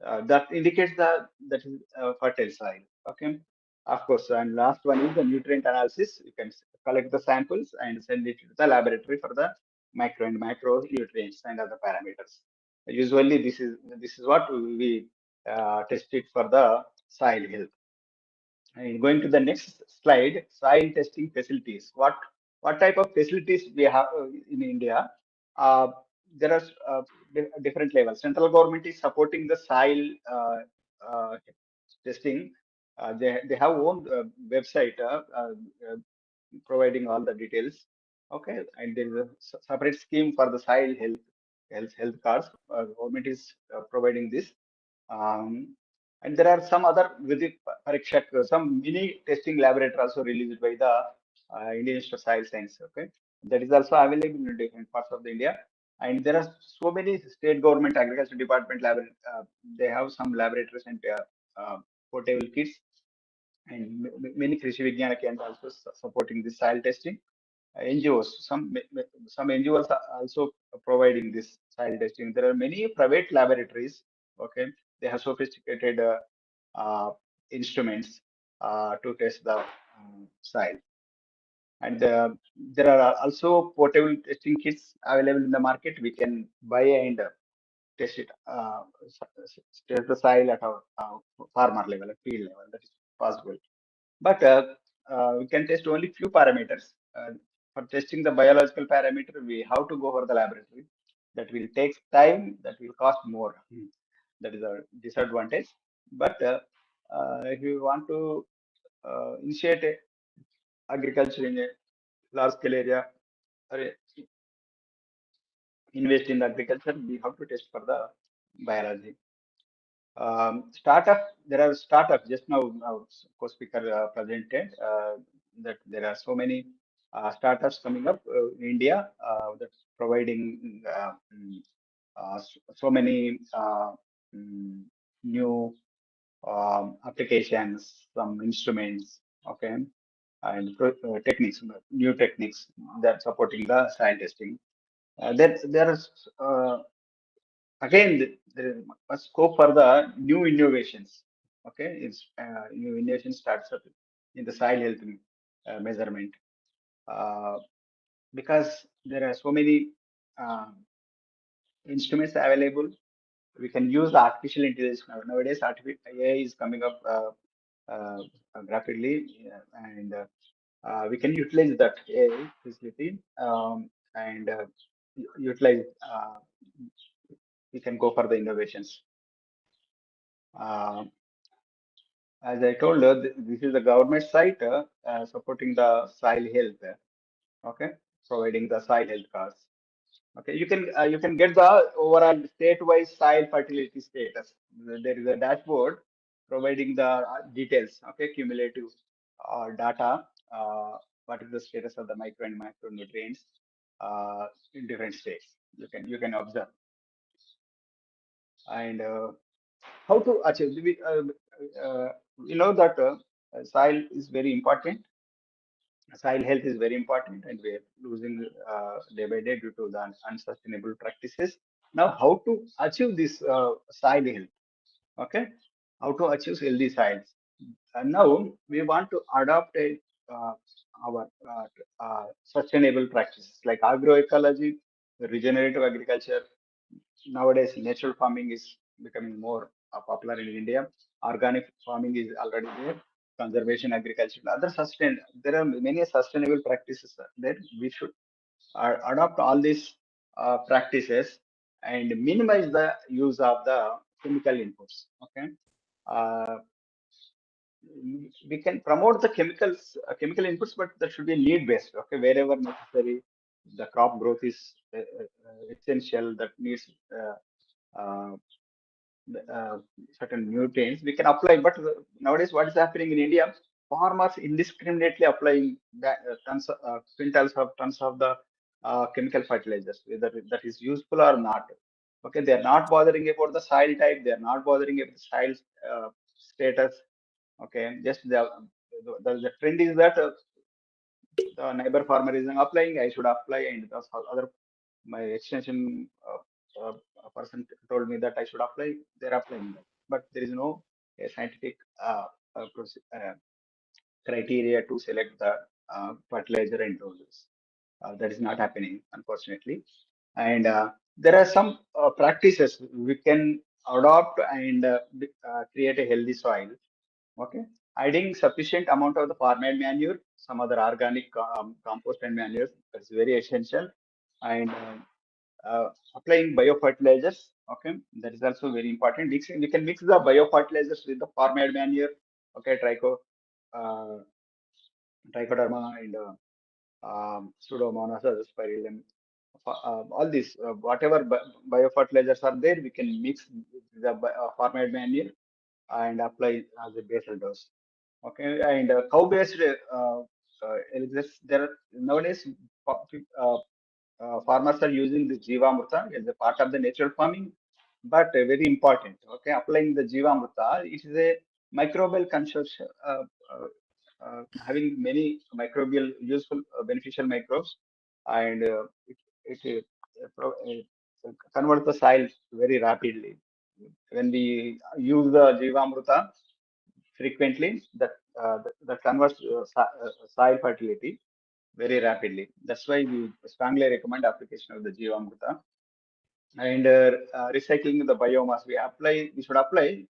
That indicates that is fertile soil. Okay, of course. And last one is the nutrient analysis. You can collect the samples and send it to the laboratory for the micro and macro nutrients and other parameters. Usually, this is what we test it for the soil health. And going to the next slide, soil testing facilities. What type of facilities we have in India? Uh, there are different levels. Central government is supporting the soil uh, testing. They have own website providing all the details. Okay, and there is a separate scheme for the soil health cards. Government is providing this. Um, and there are some other within Parikshak, some mini testing laboratory also released by the Indian Institute of Soil Science. Okay, that is also available in different parts of the India. And there are so many state government agriculture department they have some laboratories and portable kits, and many Krishi Viggyana can also supporting this soil testing. NGOs, some NGOs are also providing this soil testing. There are many private laboratories. Okay, they have sophisticated uh, instruments to test the soil. And there are also portable testing kits available in the market. We can buy and test it, test the soil at our farmer level, at field level. That is possible. But we can test only few parameters. For testing the biological parameter, we have to go for the laboratory. That will take time. That will cost more. That is a disadvantage. But if you want to initiate agriculture in a large scale area or invest in agriculture, we have to test for the biology. Startup, there are startups. Just now, our co-speaker presented that there are so many startups coming up in India that's providing so many new applications, some instruments. Okay, and techniques, new techniques that supporting the soil testing. There is again there is a scope for the new innovations. Okay, it's new innovation starts up in the soil health measurement, uh, because there are so many uh, instruments available. We can use the artificial intelligence nowadays. Artificial AI is coming up uh, rapidly, and we can utilize that AI facility, and utilize. We can go for the innovations. Uh, as I told you, this is the government site supporting the soil health. Okay. providing the soil health cards. Okay, you can get the overall state-wise soil fertility status. There is a dashboard providing the details. Okay, cumulative data. What is the status of the micro and macronutrients in different states? You can observe. And how to achieve? We know that soil is very important. Soil health is very important, and we are losing day by day due to the unsustainable practices. Now, how to achieve this soil health? Okay, how to achieve healthy soils? And now we want to adopt uh, our sustainable practices like agroecology, regenerative agriculture. Nowadays, natural farming is becoming more popular in India. Organic farming is already there. Conservation agriculture, other sustain. There are many sustainable practices that we should adopt all these practices and minimize the use of the chemical inputs. Okay, uh, we can promote the chemical inputs, but that should be need based. Okay, wherever necessary, the crop growth is essential. That needs uh, uh, certain nutrients we can apply. But nowadays, what is happening in India? Farmers indiscriminately applying tons of the chemical fertilizers, whether that is useful or not. Okay, they are not bothering about the soil type. They are not bothering about the soil status. Okay, just the trend is that the neighbor farmer is applying, I should apply, and the other my extension person told me that I should apply. They're applying that, but there is no scientific criteria to select the fertilizer and doses. That is not happening, unfortunately. And there are some practices we can adopt and create a healthy soil. Okay, adding sufficient amount of the farmyard manure, some other organic compost and manure, that's very essential. And applying biofertilizers. Okay, that is also very important. We can mix the biofertilizers with the farmyard manure. Okay, uh, trichoderma and Pseudomonas azospirillum. All these, whatever biofertilizers are there, we can mix the farmyard manure and apply as a basal dose. Okay, and cow-based elixirs, there are nowadays farmers are using the Jivamrita as a part of the natural farming, but very important. Okay, applying the Jivamrita, it is a microbial consortium having many microbial useful beneficial microbes, and convert the soil very rapidly. When we use the Jivamrita frequently, that converts soil fertility very rapidly. That's why we strongly recommend application of the Jivamrita. And recycling the biomass, we should apply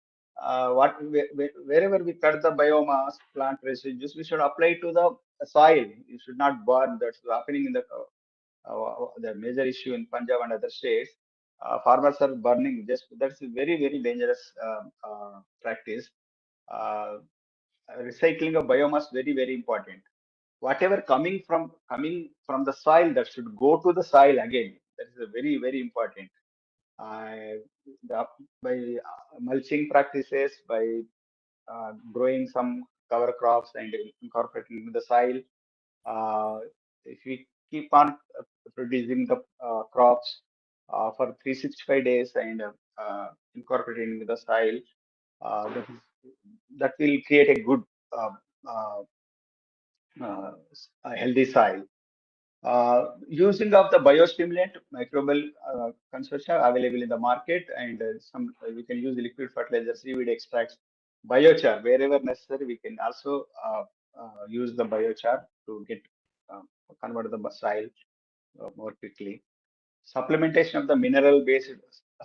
wherever we cut the biomass, plant residues, we should apply to the soil. You should not burn. That's happening in the major issue in Punjab and other states. Farmers are burning. That's a very very dangerous practice. Uh, Recycling of biomass very very important. Whatever coming from the soil, that should go to the soil again. That is a very very important. uh, by mulching practices, by growing some cover crops and incorporating into the soil. If we keep on producing the crops for 365 days and incorporating into the soil, that will create a good uh, uh, a healthy soil. Using of the biostimulant microbial consortia available in the market, and we can use liquid fertilizer, seaweed extracts, biochar wherever necessary. We can also use the biochar to get uh, convert the soil more quickly. Supplementation of the mineral-based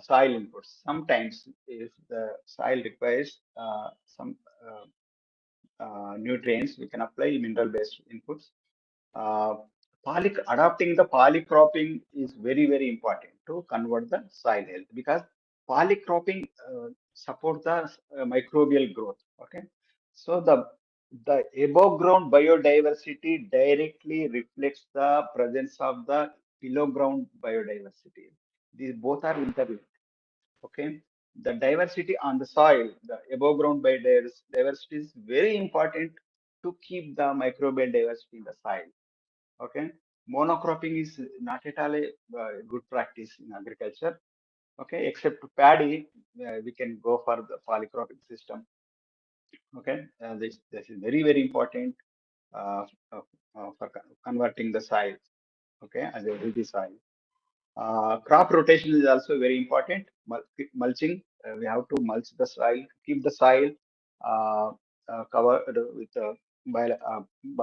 soil inputs. Sometimes, if the soil requires some nutrients, we can apply mineral-based inputs. uh, Adopting the polycropping is very very important to convert the soil health, because polycropping support the microbial growth. Okay, so the the above ground biodiversity directly reflects the presence of the below ground biodiversity. These both are interlinked. Okay, the diversity on the soil, the above ground biodiversity is very important to keep the microbial diversity in the soil. Okay, monocropping is not at all a good practice in agriculture. Okay, except paddy, we can go for the polycropping system. Okay, this is very important uh, uh, for converting the soil. Okay, as a healthy soil. Crop rotation is also very important. Mulching, we have to mulch the soil, keep the soil uh, covered with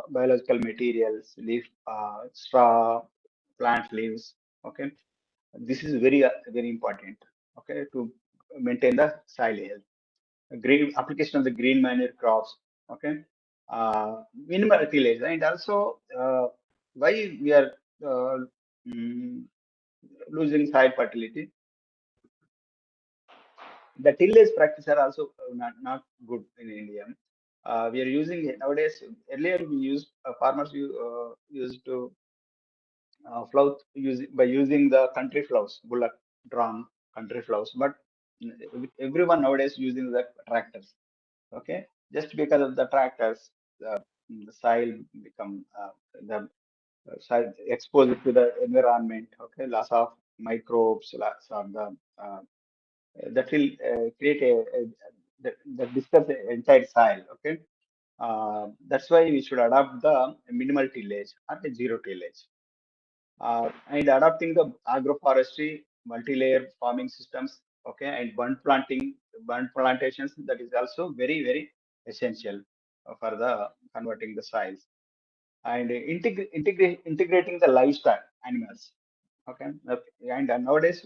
biological materials, leaf, straw, plant leaves. Okay, this is very important. Okay, to maintain the soil health. Green application of the green manure crops. Okay, minimal tillage, and also why we are uh, mm, losing soil fertility. The tillage practices are also not good in India. We are using it nowadays. Earlier, we used farmers used to plow by using the country plows, bullock drawn country plows. But everyone nowadays using the tractors. Okay, just because of the tractors, the soil become the soil exposed to the environment. Okay, loss of microbes, loss of the that will create that disturb the entire soil. Okay, that's why we should adopt the minimal tillage or the zero tillage. And adopting the agroforestry, multi-layer farming systems, okay, and bund plantations, that is also very essential for the converting the soils. And integrating the livestock animals. Okay, and nowadays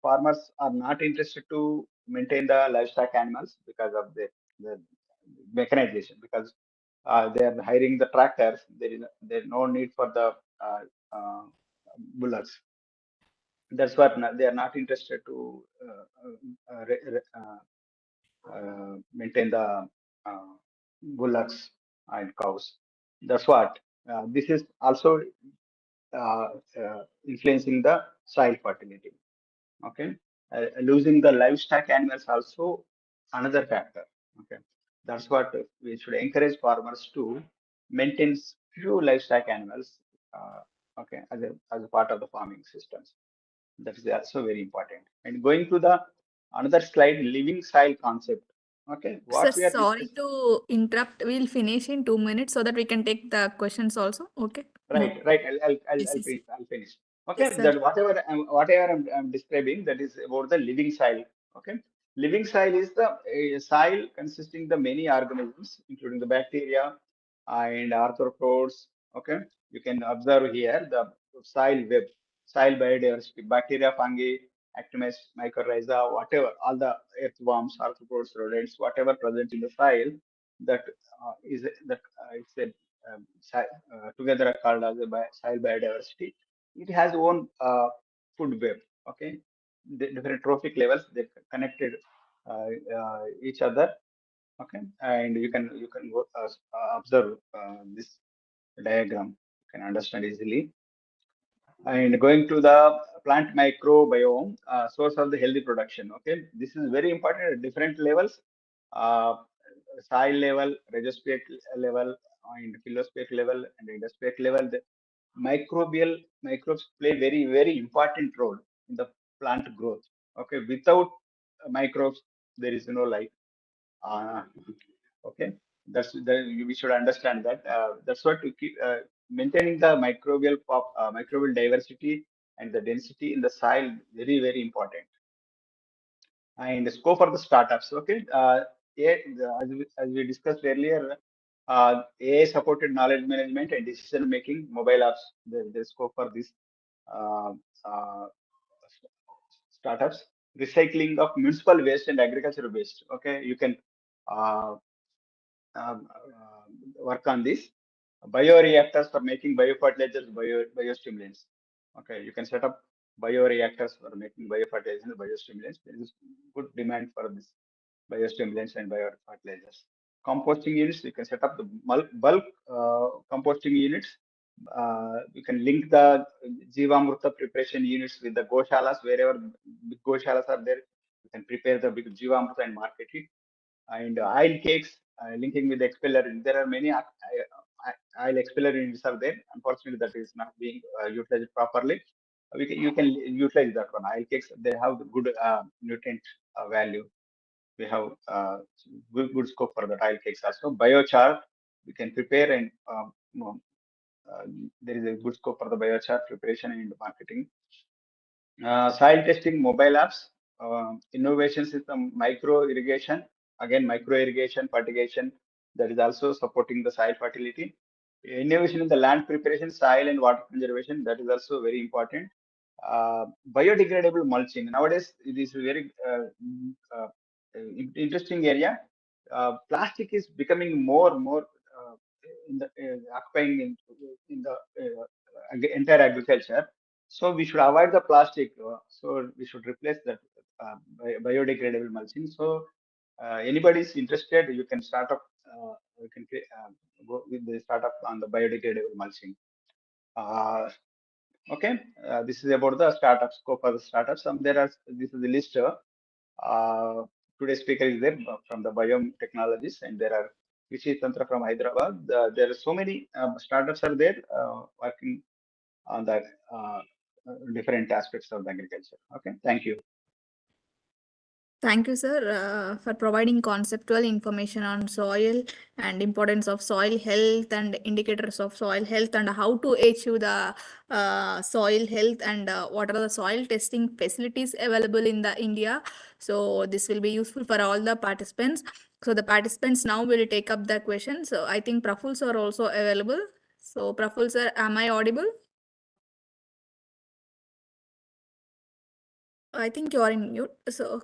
farmers are not interested to maintain the livestock animals because of the mechanization, because they are hiring the tractors. There is no need for the uh, uh, bullocks. That's what they are not interested to maintain the uh, bullocks and cows. That's what this is also uh, influencing the soil fertility. Okay, losing the livestock animals also another factor. Okay, that's what we should encourage farmers to maintain few livestock animals. Okay, as a part of the farming systems. That is also very important. And going to the another slide, living soil concept. Okay, Sir, what we are sorry discussing. to interrupt. We'll finish in 2 minutes so that we can take the questions also. Okay. Right, right. Yes, yes. I'll finish. Yes, Okay, sir. that whatever I'm describing, that is about the living soil. Okay, living soil is the soil consisting the many organisms, including the bacteria and arthropods. Okay, you can observe here the soil web, soil biodiversity, bacteria, fungi, actinomyces, mycorrhiza, whatever, all the earthworms, arthropods, rodents, whatever present in the soil, that is that it's a together called as a soil biodiversity. It has own food web. Okay, the different trophic levels they connected each other. Okay, and you can go, observe this diagram. You can understand easily. And going to the plant microbiome, source of the healthy production. Okay, this is very important at different levels. Uh, Soil level, rheospheric level, and phylospheric level, and endospheric level. The microbes play very important role in the plant growth. Okay, without microbes, there is no life. Uh, okay, we should understand that. That's what to keep maintaining the microbial diversity and the density in the soil very important. And scope for the startups. Okay, as we discussed earlier, AI supported knowledge management and decision making mobile apps. The scope for this uh, uh, startups, recycling of municipal waste and agricultural waste. Okay, you can uh, work on this. Bioreactors for making biofertilizers, biostimulants. Okay, you can set up bioreactors for making biofertilizers and biostimulants. There is good demand for this biostimulants and biofertilizers. composting units. You can set up the bulk composting units. You can link the Jivamruta preparation units with the Goshalas. Wherever big Goshalas are there, you can prepare the big Jivamruta and market it. And oil cakes, linking with the expeller. There are many oil expeller units are there. Unfortunately, that is not being utilized properly. You can utilize that one. Oil cakes, they have the good nutrient value. We have good scope for the oil cakes also. Biochar, we can prepare, and there is a good scope for the biochar preparation and marketing. Soil testing mobile apps, innovation system, micro irrigation, again micro irrigation, fertigation, that is also supporting the soil fertility. Innovation in the land preparation, soil and water conservation, that is also very important. Biodegradable mulching, nowadays it is a very interesting area. Plastic is becoming more and more in the occupying in the entire agriculture. So we should avoid the plastic. So we should replace that biodegradable mulching. So anybody is interested, you can start up. You can go with the startup on the biodegradable mulching. Okay, this is about the startup scope of the startups. This is the list. Today's speaker is there from the biome technologies, and there are Krishi Tantra from Hyderabad. There are so many startups are there working on that different aspects of the agriculture. Okay, thank you. Thank you, sir, for providing conceptual information on soil and importance of soil health and indicators of soil health and how to achieve the soil health and what are the soil testing facilities available in the India. So this will be useful for all the participants. So the participants now will take up the question. So I think Praful sir are also available. So Praful sir, am I audible? I think you are in mute. So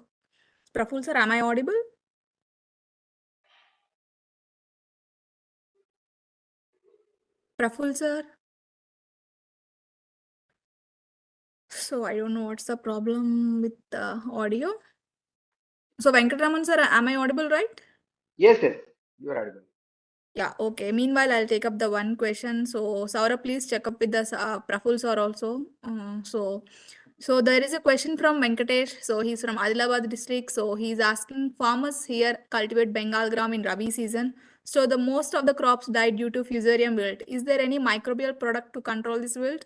Praful sir, am I audible? Praful sir? So I don't know what's the problem with the audio. So Venkatraman sir, am I audible, right? Yes, you are audible. Yeah, okay. Meanwhile, I'll take up the one question. So Saurabh, please check up with the Praful sir also. So there is a question from Venkatesh. So he's from Adilabad district. So he's asking, farmers here cultivate Bengal gram in Rabi season. So the most of the crops died due to fusarium wilt. Is there any microbial product to control this wilt?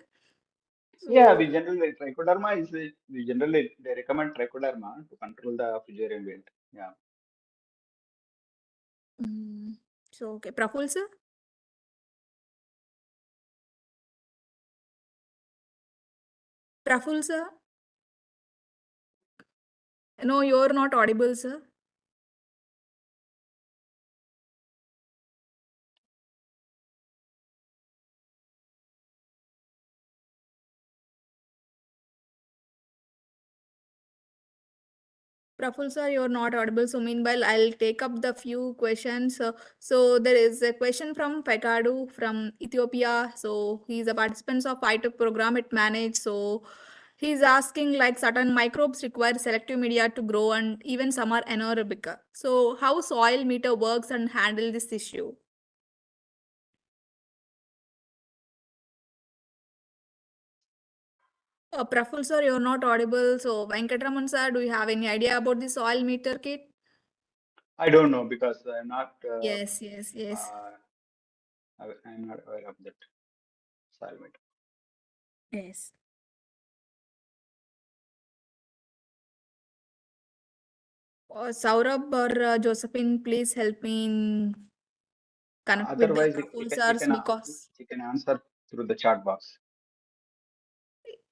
Yeah, we generally trichoderma is they recommend trichoderma to control the fusarium wilt. Yeah. So okay, Praful sir. Praful sir. No, you're not audible, sir. Praful sir, you're not audible. So meanwhile, I'll take up the few questions. So there is a question from Pekadu from Ethiopia. So he's a participant of phyto program it managed. So he's asking like certain microbes require selective media to grow and even some are anaerobic. So how soil meter works and handle this issue? Praful sir, you're not audible. So Venkatraman sir, do you have any idea about the soil meter kit? I don't know because I'm not. Yes. I'm not aware of that. Sorry, mate. Yes. Saurabh or Josephine, please help me in connect with the Otherwise, Praful sirs because you can answer through the chat box.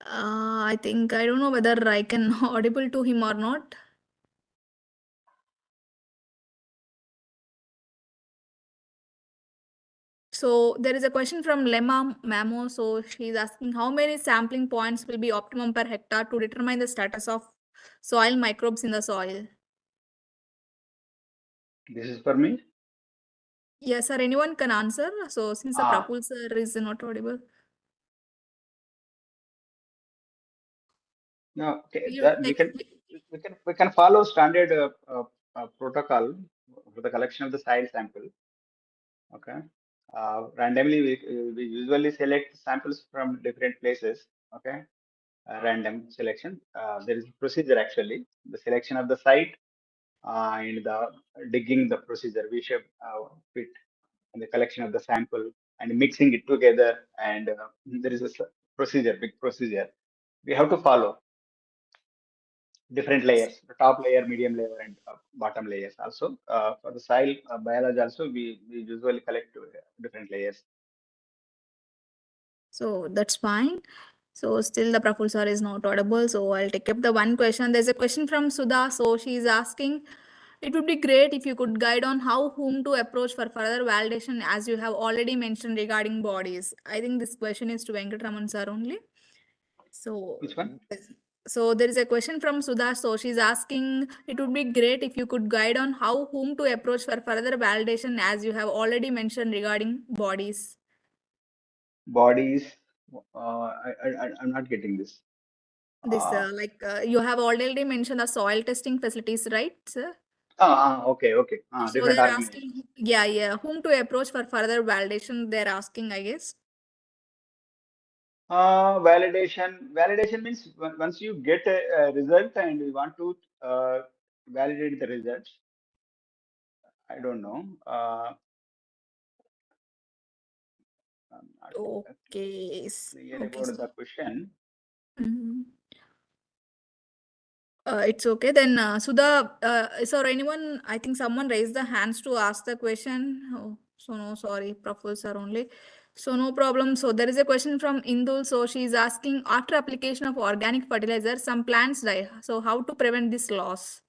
I think I don't know whether I can audible to him or not. So there is a question from Lemma Mamo. So she's asking how many sampling points will be optimum per hectare to determine the status of soil microbes in the soil. This is for me. Yes, sir. Anyone can answer. So since the Praful sir is not audible. No, okay. We can follow standard protocol for the collection of the soil sample. Okay. Randomly, we usually select samples from different places. Okay. Random selection. There is a procedure actually. The selection of the site and the digging the procedure. We shape pit and the collection of the sample and mixing it together. And there is a procedure, big procedure. We have to follow different layers, the top layer, medium layer, and bottom layers. Also, for the soil biology, also we usually collect different layers. So that's fine. So still the professor is not audible. So I'll take up the one question. There's a question from Sudha. So she's asking, it would be great if you could guide on how whom to approach for further validation, as you have already mentioned regarding bodies. I think this question is to Venkatraman sir only. So Which one? So there is a question from Sudha. So she's asking, it would be great if you could guide on how whom to approach for further validation, as you have already mentioned regarding bodies. Bodies. I'm not getting this. This you have already mentioned the soil testing facilities, right, sir? Okay. So Different they're organizations. asking, yeah, whom to approach for further validation, they're asking, I guess. Validation means once you get a result and you want to validate the results. I don't know. I'm not Okay. clear Okay. about the question. Mhm. It's okay. Then, Sudha, is there anyone? I think someone raised the hands to ask the question. Oh, so no, sorry, Professor only. So no problem. So there is a question from Indul. So she's asking, after application of organic fertilizer, some plants die. So how to prevent this loss?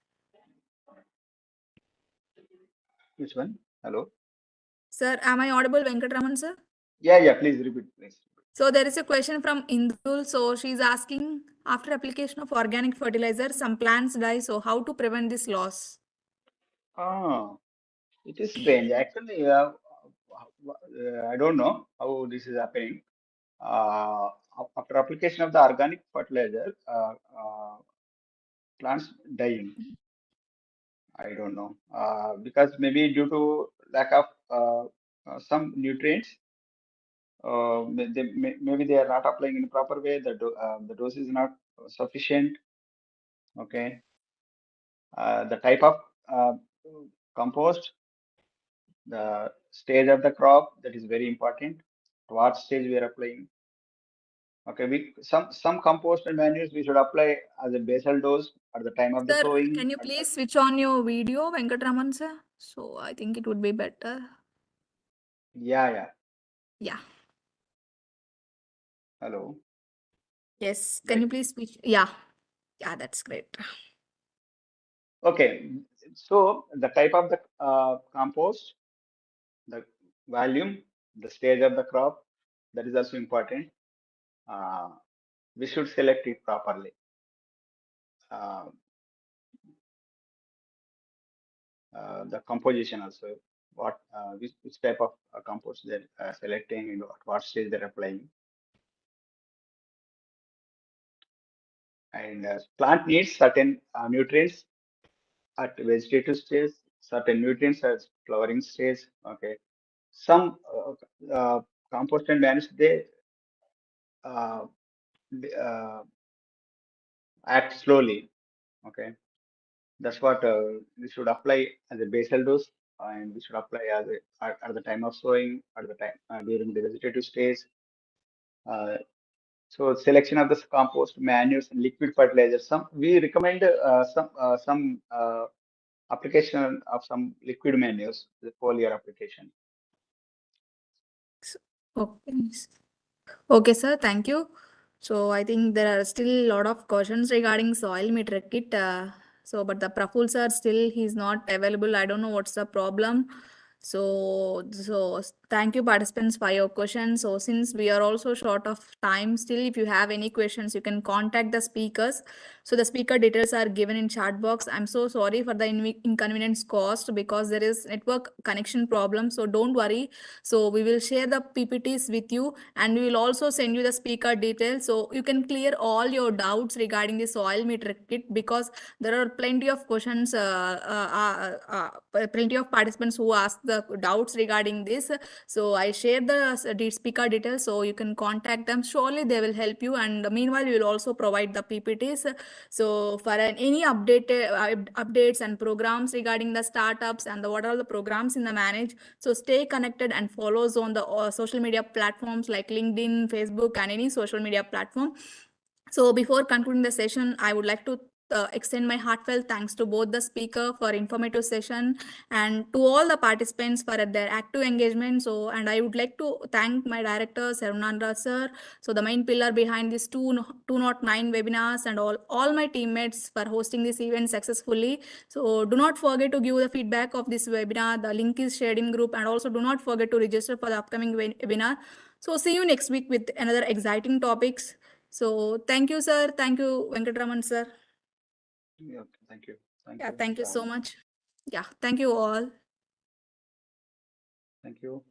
Which one? Hello? Sir, am I audible, Venkatraman, sir? Yeah, please repeat, please. So there is a question from Indul. So she's asking, after application of organic fertilizer, some plants die. So how to prevent this loss? It is strange. Actually, I don't know how this is happening. After application of the organic fertilizer, plants dying. I don't know because maybe due to lack of some nutrients, maybe they are not applying in a proper way. The dose is not sufficient. Okay, the type of compost, the stage of the crop, that is very important. What stage we are applying? Okay, some compost and manures we should apply as a basal dose at the time of the Sir, sowing. can you please switch on your video, Venkatraman sir? So I think it would be better. Yeah. Yeah. Hello. Yes. Can you please switch? Yeah, that's great. Okay, so the type of the compost, the volume, the stage of the crop, that is also important. We should select it properly. The composition also, which type of compost they're selecting and what stage they're applying. And plant needs certain nutrients at vegetative stage, certain nutrients at flowering stage. Okay, some compost and manures they act slowly. Okay, that's what we should apply as a basal dose, and we should apply as at the time of sowing, at the time during the vegetative stage. So selection of the compost, manures, and liquid fertilizers. Some we recommend some application of some liquid manures, the foliar application. Okay, sir. Thank you. So I think there are still a lot of questions regarding soil meter kit. But the Praful sir still he's not available. I don't know what's the problem. So thank you participants for your questions. So since we are also short of time, still if you have any questions, you can contact the speakers. So the speaker details are given in chat box. I'm so sorry for the inconvenience caused because there is network connection problem. So don't worry. So we will share the PPTs with you and we will also send you the speaker details. So you can clear all your doubts regarding the soil meter kit because there are plenty of questions, plenty of participants who ask the doubts regarding this. So I share the speaker details, so you can contact them. Surely they will help you. And meanwhile, we will also provide the PPTs. So for any updates and programs regarding the startups and what are the programs in the manage. So stay connected and follow us on the social media platforms like LinkedIn, Facebook, and any social media platform. So before concluding the session, I would like to extend my heartfelt thanks to both the speaker for informative session and to all the participants for their active engagement. So, and I would like to thank my director, Sarunandra sir. So the main pillar behind these 209 webinars and all my teammates for hosting this event successfully. So do not forget to give the feedback of this webinar. The link is shared in group, and also do not forget to register for the upcoming webinar. So see you next week with another exciting topics. So thank you, sir. Thank you, Venkatraman, sir. Yeah, thank you. Thank you so much. Yeah, thank you all. Thank you.